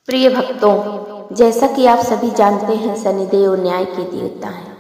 प्रिय भक्तों, जैसा कि आप सभी जानते हैं, शनिदेव न्याय के देवता हैं।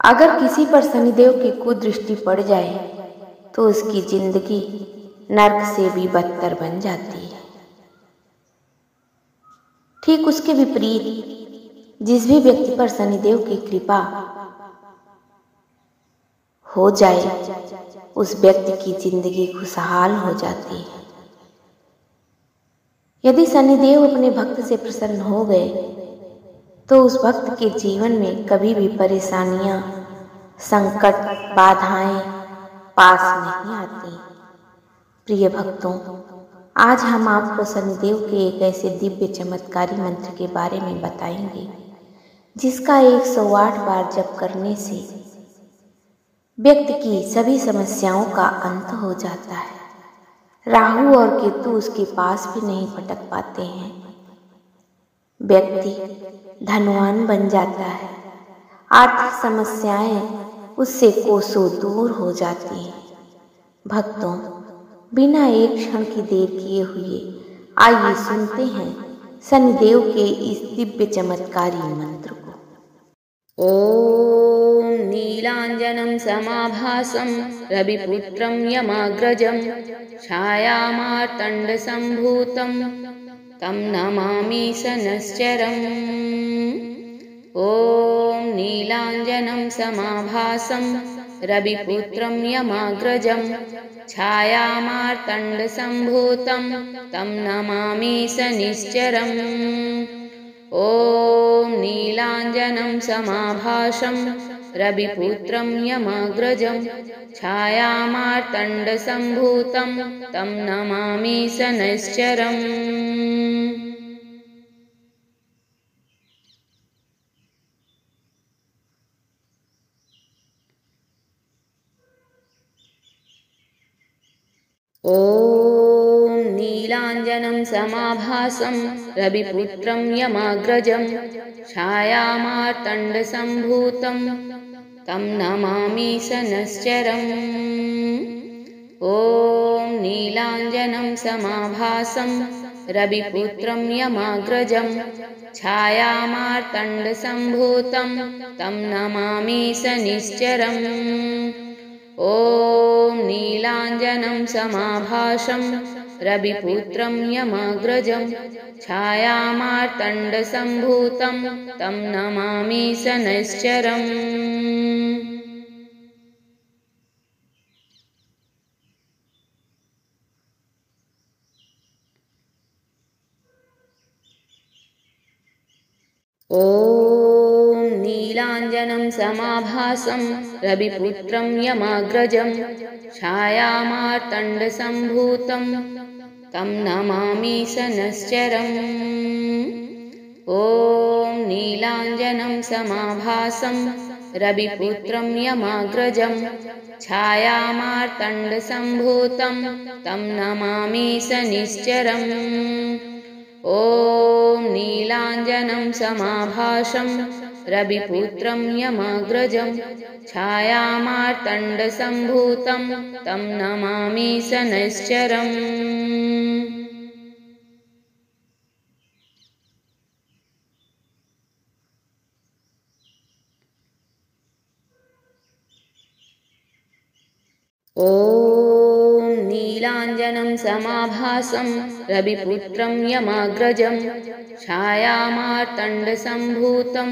अगर किसी पर शनिदेव की कुदृष्टि पड़ जाए तो उसकी जिंदगी नर्क से भी बदतर बन जाती है। ठीक उसके विपरीत जिस भी व्यक्ति पर शनिदेव की कृपा हो जाए उस व्यक्ति की जिंदगी खुशहाल हो जाती है। यदि शनिदेव अपने भक्त से प्रसन्न हो गए तो उस भक्त के जीवन में कभी भी परेशानियां, संकट, बाधाएं पास नहीं आती। प्रिय भक्तों, आज हम आपको शनिदेव के एक ऐसे दिव्य चमत्कारी मंत्र के बारे में बताएंगे जिसका 108 बार जप करने से व्यक्ति की सभी समस्याओं का अंत हो जाता है। राहु और केतु उसके पास भी नहीं पटक पाते हैं। व्यक्ति धनवान बन जाता है। आर्थिक समस्याएं उससे कोसों दूर हो जाती हैं। भक्तों, बिना एक क्षण की देर किए हुए आइए सुनते हैं शनिदेव के इस दिव्य चमत्कारी मंत्र को। ॐ नीलाञ्जनं समाभासं रविपुत्रं यमाग्रजं छायामार्तण्डसम्भूतं तं नमामि शनैश्चरम्। ॐ नीलाञ्जनं समाभासं रविपुत्रं यमाग्रजं छायामार्तण्डसम्भूतं तं नमामि शनैश्चरम्। ॐ नीलाञ्जनं समाभासं रविपुत्रं यमाग्रजं छायामार्तण्डसम्भूतं तं नमामि शनैश्चरम्। ॐ नीलाञ्जनं समाभासं रविपुत्रं यमाग्रजं छायामार्तण्डसम्भूतं तं नमामि शनैश्चरम्। ॐ नीलाञ्जनं समाभासं रविपुत्रं यमाग्रजं छायामार्तण्डसम्भूतं तं नमामि शनैश्चरम्। ॐ नीलाञ्जनं समाभासं रविपुत्रं यमाग्रजं छायामार्तण्डसम्भूतं तं नमामि शनैश्चरम्। ॐ नीलाञ्जनं समाभासं रविपुत्रं यमाग्रजं छायामार्तण्डसम्भूतं तं नमामि शनैश्चरम्। ॐ नीलाञ्जनं समाभासं रविपुत्रं यमाग्रजं छायामार्तण्डसम्भूतं तं नमामि शनैश्चरम्। ॐ नीलाञ्जनं समाभासं रविपुत्रं यमाग्रजं छायामार्तण्डसम्भूतं तं नमामि शनैश्चरम्। ॐ नीलाञ्जनं समाभासं रविपुत्रं यमाग्रजं छायामार्तण्डसम्भूतं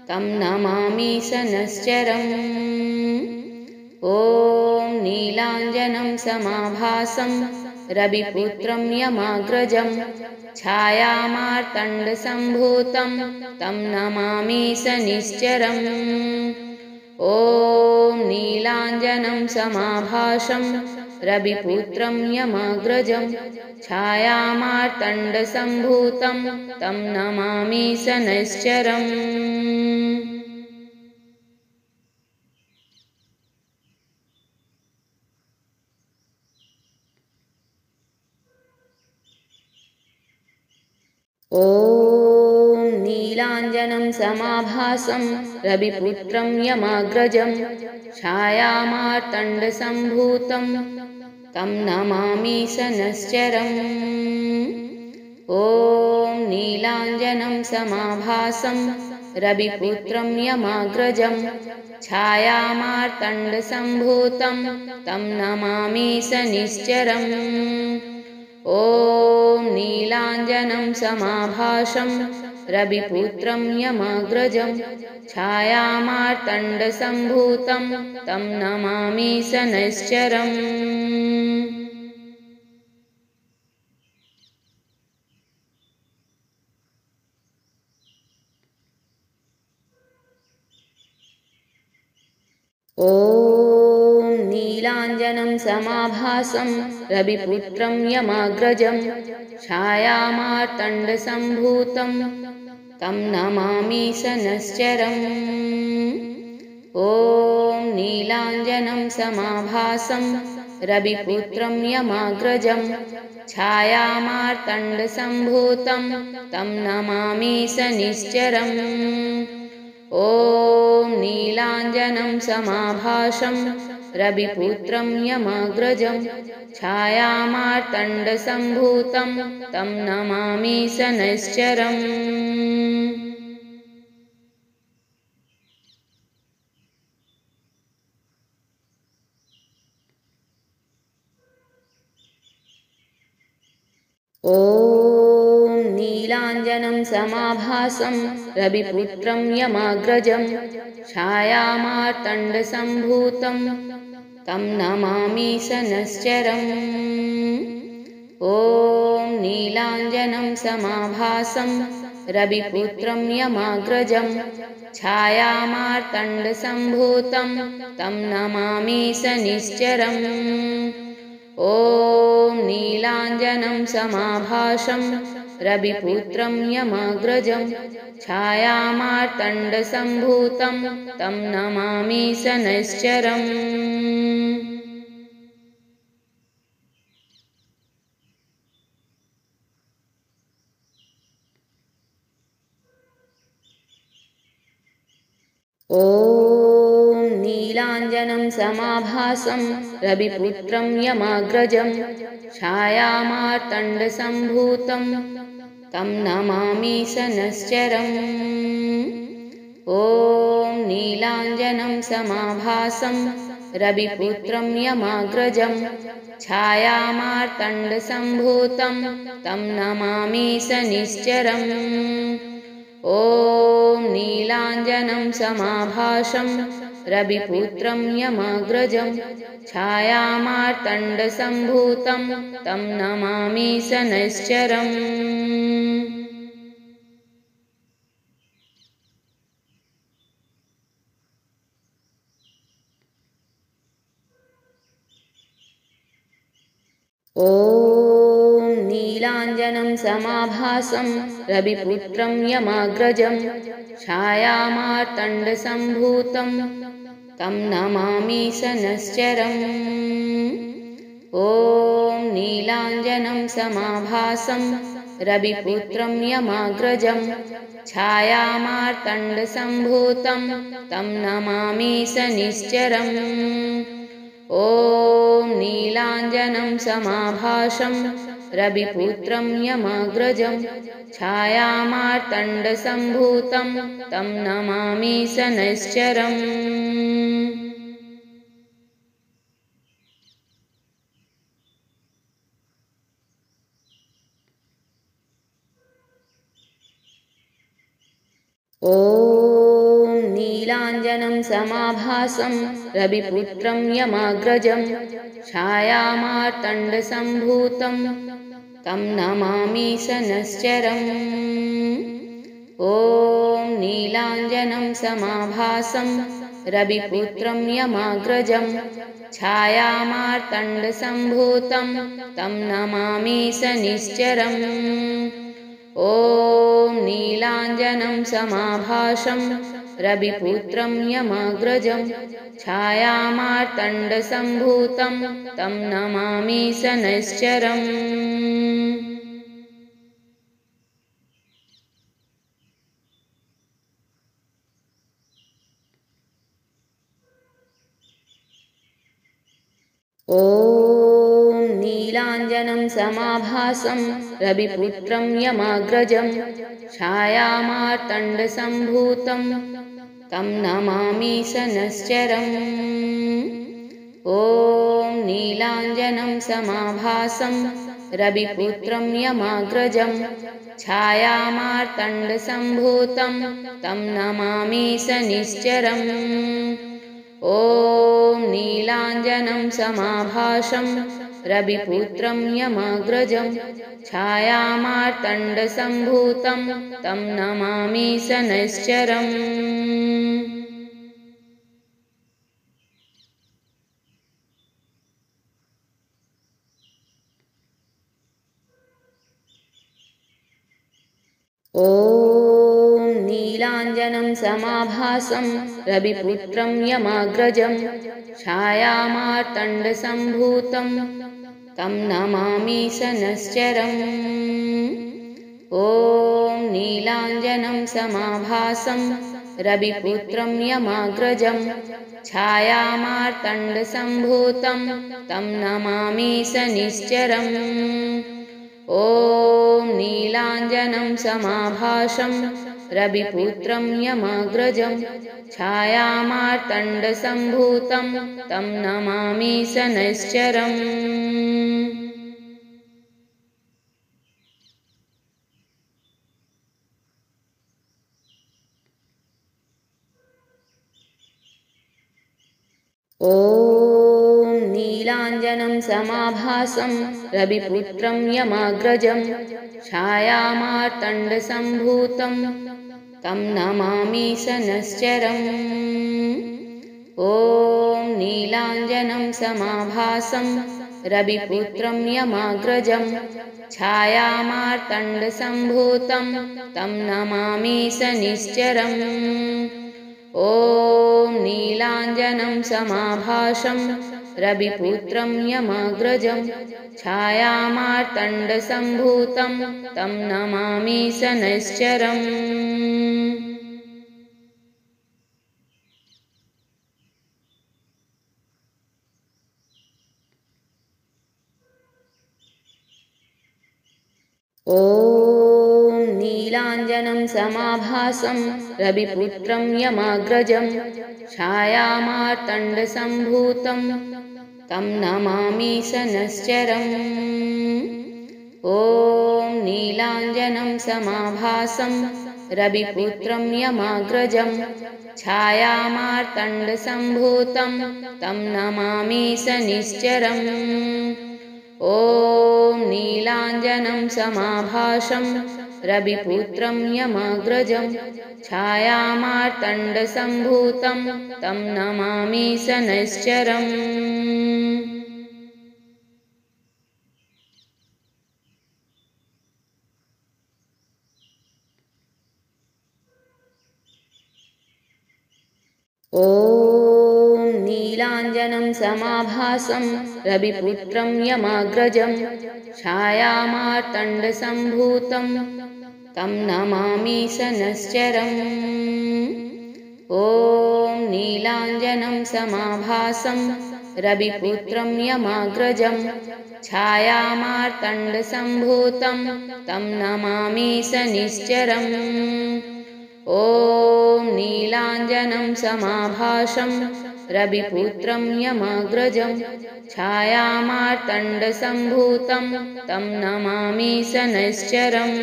तं नमामि शनैश्चरम्। ॐ नीलाञ्जनं समाभासं रविपुत्रं यमाग्रजं छायामार्तण्डसम्भूतं तं नमामि शनैश्चरम्। ॐ नीलाञ्जनं समाभासं रविपुत्रं यमाग्रजं छायामार्तण्डसम्भूतं तं नमामि शनैश्चरम्। ॐ नीलाञ्जनं समाभासं रविपुत्रं यमाग्रजं छायामार्तण्डसम्भूतं तं नमामि शनैश्चरम्। नीलाञ्जनं समाभासं रविपुत्रं यमाग्रजं छायामार्तण्डसम्भूतं तं नमामि शनिश्चरम् ॐ नीलाञ्जनं समाभासं रविपुत्रं यमाग्रजं छायामार्तण्डसम्भूतं तं नमामि शनैश्चरम् ॐ नीलाञ्जनं समाभासं रविपुत्रं यमाग्रजं छायामार्तण्डसम्भूतं तं नमामि शनैश्चरम् ॐ नीलाञ्जनं समाभासं रविपुत्रं यमाग्रजं छायामार्तण्डसम्भूतं तं नमामि शनिश्चरम् ॐ नीलाञ्जनं समाभासं रविपुत्रं यमाग्रजं छायामार्तण्डसम्भूतं तं नमामि शनैश्चरम् ॐ नीलाञ्जनं समाभासं रविपुत्रं यमाग्रजं छायामार्तण्डसम्भूतं तं नमामि शनैश्चरम् ॐ नीलाञ्जनं समाभासं रविपुत्रं यमाग्रजं छायामार्तण्डसम्भूतं तं नमामि शनिश्चरम् ॐ नीलाञ्जनं समाभासं रविपुत्रं यमाग्रजं छायामार्तण्डसम्भूतं तं नमामि शनैश्चरम् ॐ नीलाञ्जनं समाभासं रविपुत्रं यमाग्रजं छायामार्तण्डसम्भूतं तं नमामि शनैश्चरम् ॐ नीलाञ्जनं समाभासं रविपुत्रं यमाग्रजं छायामार्तण्डसम्भूतं तं नमामि शनिश्चरम् ॐ नीलाञ्जनं समाभासं रविपुत्रं यमाग्रजं छायामार्तण्डसम्भूतं तं नमामि शनैश्चरम् ॐ नीलाञ्जनं समाभासं रविपुत्रं यमाग्रजं छायामार्तण्डसम्भूतं तं नमामि शनैश्चरम् ॐ नीलाञ्जनं समाभासं रविपुत्रं यमाग्रजं छायामार्तण्डसम्भूतं तं नमामि शनिश्चरम् ॐ नीलाञ्जनं समाभासं रविपुत्रं यमाग्रजं छायामार्तण्डसम्भूतं तं नमामि शनैश्चरम् ॐ नीलाञ्जनं समाभासं रविपुत्रं यमाग्रजं छायामार्तण्डसम्भूतं तं नमामि शनैश्चरम् ॐ नीलाञ्जनं समाभासं रविपुत्रं यमाग्रजं छायामार्तण्डसम्भूतं तं नमामि शनिश्चरम् ॐ नीलाञ्जनं समाभासं रविपुत्रं यमाग्रजं छायामार्तण्डसम्भूतं तं नमामि शनैश्चरम् ॐ नीलाञ्जनं नीलाञ्जनं समाभासं रविपुत्रं यमाग्रजं छायामार्तण्डसम्भूतं तं नमामि शनैश्चरम्। ॐ नीलाञ्जनं समाभासं रविपुत्रं यमाग्रजं छायामार्तण्डसम्भूतं तं नमामि शनैश्चरम्। ॐ नीलाञ्जनं समाभासं रविपुत्रं यमाग्रजं छायामार्तण्डसम्भूतं तं नमामि शनैश्चरम्। ॐ नीलाञ्जनं समाभासं रविपुत्रं यमाग्रजं छायामार्तण्डसम्भूतं तं नमामि शनैश्चरम्। ॐ नीलाञ्जनं समाभासं रविपुत्रं यमाग्रजं छायामार्तण्डसम्भूतं तं नमामि शनैश्चरम्। ॐ नीलाञ्जनं समाभासं रविपुत्रं यमाग्रजं छायामार्तण्डसम्भूतं तं नमामि शनैश्चरम्। ॐ नीलाञ्जनं समाभासं रविपुत्रं यमाग्रजं छायामार्तण्डसम्भूतं तं नमामि शनैश्चरम्। ॐ नीलाञ्जनं समाभासं रविपुत्रं यमाग्रजं छायामार्तण्डसम्भूतं तं नमामि शनैश्चरम्। ॐ नीलाञ्जनं समाभासं रविपुत्रं यमाग्रजं छायामार्तण्डसम्भूतं तं नमामि शनैश्चरम्। ॐ नीलाञ्जनं समाभासं रविपुत्रं यमाग्रजं छायामार्तण्डसम्भूतं तं नमामि शनैश्चरम्। ॐ नीलाञ्जनं समाभासं रविपुत्रं यमाग्रजं छायामार्तण्डसम्भूतं तं नमामि शनैश्चरम्। ॐ नीलाञ्जनं समाभासं रविपुत्रं यमाग्रजं छायामार्तण्डसम्भूतं तं नमामि शनैश्चरम्। ॐ नीलाञ्जनं समाभासं रविपुत्रं यमाग्रजं छायामार्तण्डसम्भूतं तं नमामि शनैश्चरम्। ॐ नीलाञ्जनं समाभासं रविपुत्रं यमाग्रजं छायामार्तण्डसम्भूतं तं नमामि शनैश्चरम्। ॐ नीलाञ्जनं समाभासं रविपुत्रं यमाग्रजं छायामार्तण्डसम्भूतं तं नमामि शनैश्चरम्।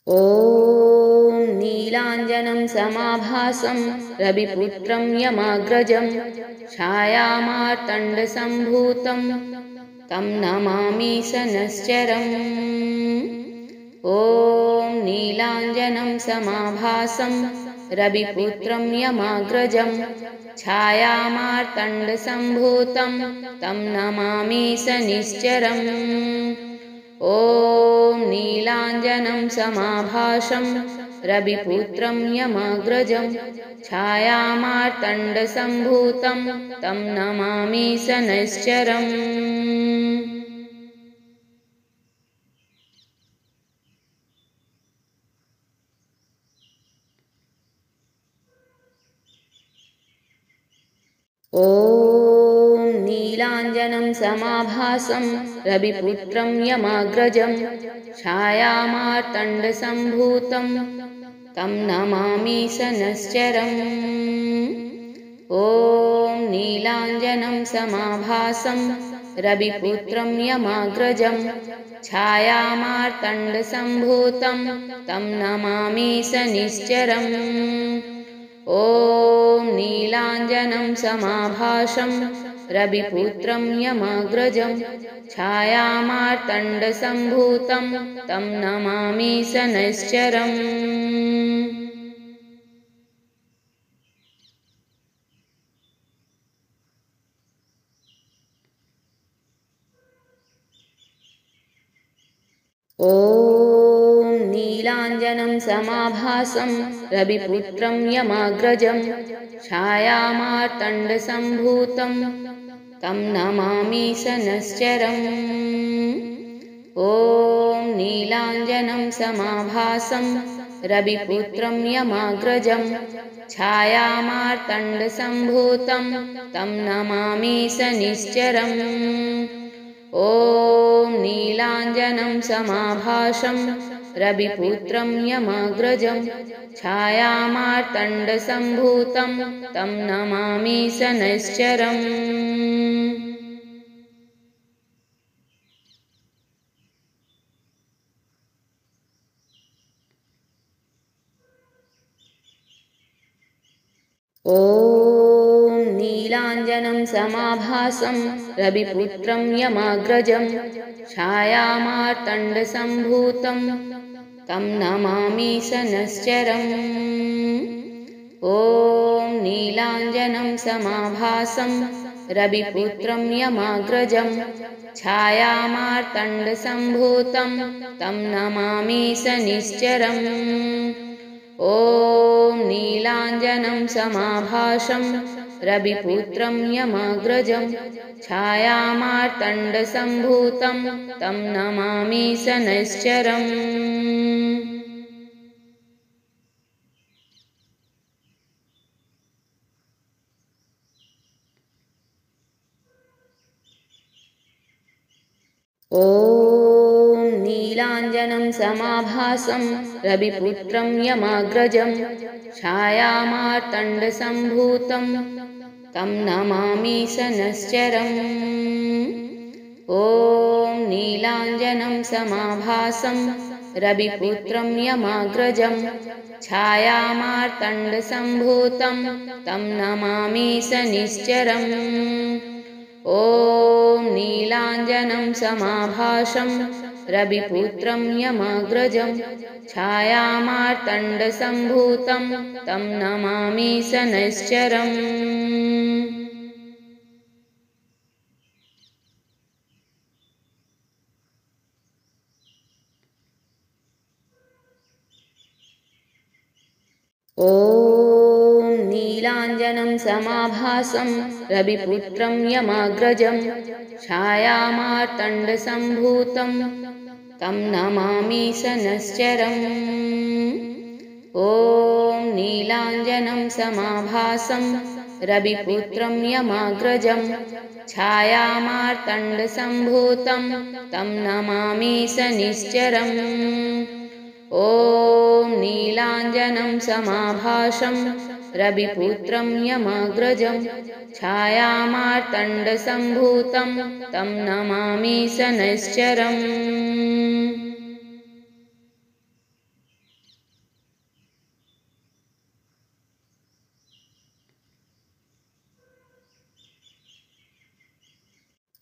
ॐ नीलाञ्जनं समाभासं रविपुत्रं यमाग्रजं छायामार्तण्डसम्भूतं तं नमामि शनैश्चरम्। ॐ नीलाञ्जनं समाभासं रविपुत्रं यमाग्रजं छायामार्तण्डसम्भूतं तं नमामि शनैश्चरम्। ॐ नीलाञ्जनं समाभासं रविपुत्रं यमाग्रजं छायामार्तण्डसम्भूतं तं नमामि शनैश्चरम्। ॐ नीलाञ्जनं समाभासं रविपुत्रं यमाग्रजं छायामार्तण्डसम्भूतं तं नमामि शनैश्चरम्। ॐ नीलाञ्जनं समाभासं रविपुत्रं यमाग्रजं छायामार्तण्डसम्भूतं तं नमामि शनैश्चरम्। ॐ नीलाञ्जनं समाभासं रविपुत्रं यमाग्रजं छायामार्तण्डसम्भूतं तं नमामि शनैश्चरम्। ॐ नीलाञ्जनं समाभासं रविपुत्रं यमाग्रजं छायामार्तण्डसम्भूतं तं नमामि शनैश्चरम्। ॐ नीलाञ्जनं समाभासं रविपुत्रं यमाग्रजं छायामार्तण्डसम्भूतं तं नमामि शनैश्चरम्। ॐ नीलाञ्जनं समाभासं रविपुत्रं यमाग्रजं छायामार्तण्डसम्भूतं तं नमामि शनैश्चरम्। ॐ नीलाञ्जनं समाभासं रविपुत्रं यमाग्रजं छायामार्तण्डसम्भूतं तं नमामि शनैश्चरम्। ॐ नीलाञ्जनं समाभासं रविपुत्रं यमाग्रजं छायामार्तण्डसम्भूतं तं नमामि शनैश्चरम्। ॐ नीलाञ्जनं समाभासं रविपुत्रं यमाग्रजं छायामार्तण्डसम्भूतं तं नमामि शनैश्चरम्। ॐ नीलाञ्जनं समाभासं रविपुत्रं यमाग्रजं छायामार्तण्डसम्भूतं तं नमामि शनैश्चरम्। ॐ नीलाञ्जनं समाभासं रविपुत्रं यमाग्रजं छायामार्तण्डसम्भूतं तं नमामि शनैश्चरम्। ॐ नीलाञ्जनं समाभासं रविपुत्रं यमाग्रजं छायामार्तण्डसम्भूतं तं नमामि शनैश्चरम्। ॐ नीलाञ्जनं समाभासं रविपुत्रं यमाग्रजं छायामार्तण्डसम्भूतं तं नमामि शनैश्चरम्। ॐ नीलाञ्जनं समाभासं रविपुत्रं यमाग्रजं छायामार्तण्डसम्भूतं तं नमामि शनैश्चरम्। ॐ नीलाञ्जनं समाभासं रविपुत्रं यमाग्रजं छायामार्तण्डसम्भूतं तं नमामि शनैश्चरम्।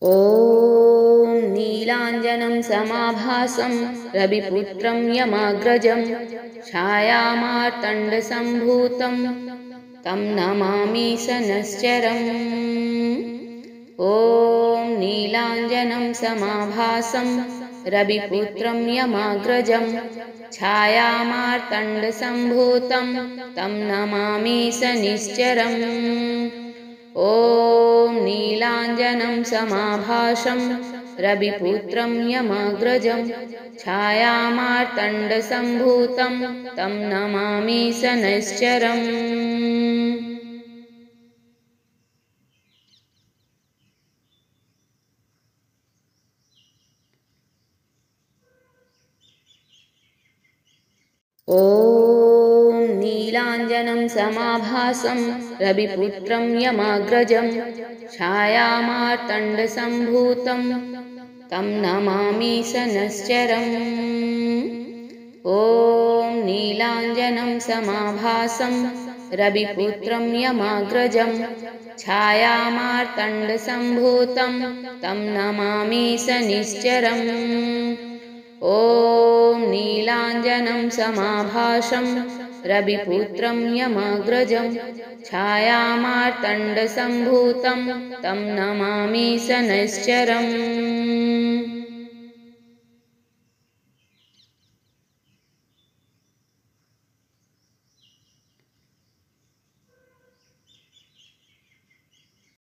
ॐ नीलाञ्जनं समाभासं रविपुत्रं यमाग्रजं छायामार्तण्डसम्भूतं तं नमामि शनैश्चरम्। ॐ नीलाञ्जनं समाभासं रविपुत्रं यमाग्रजं छायामार्तण्डसम्भूतं तं नमामि शनैश्चरम्। ॐ नीलाञ्जनं समाभासं रविपुत्रं यमाग्रजं छायामार्तण्डसम्भूतं तं नमामि शनैश्चरम्। ॐ नीलाञ्जनं समाभासं रविपुत्रं यमाग्रजं छायामार्तण्डसम्भूतं तं नमामि शनैश्चरम्। ॐ नीलाञ्जनं समाभासं रविपुत्रं यमाग्रजं छायामार्तण्डसम्भूतं तं नमामि शनैश्चरम्। ॐ नीलाञ्जनं समाभासं रविपुत्रं यमाग्रजं छायामार्तण्डसम्भूतं तं नमामि शनैश्चरम्।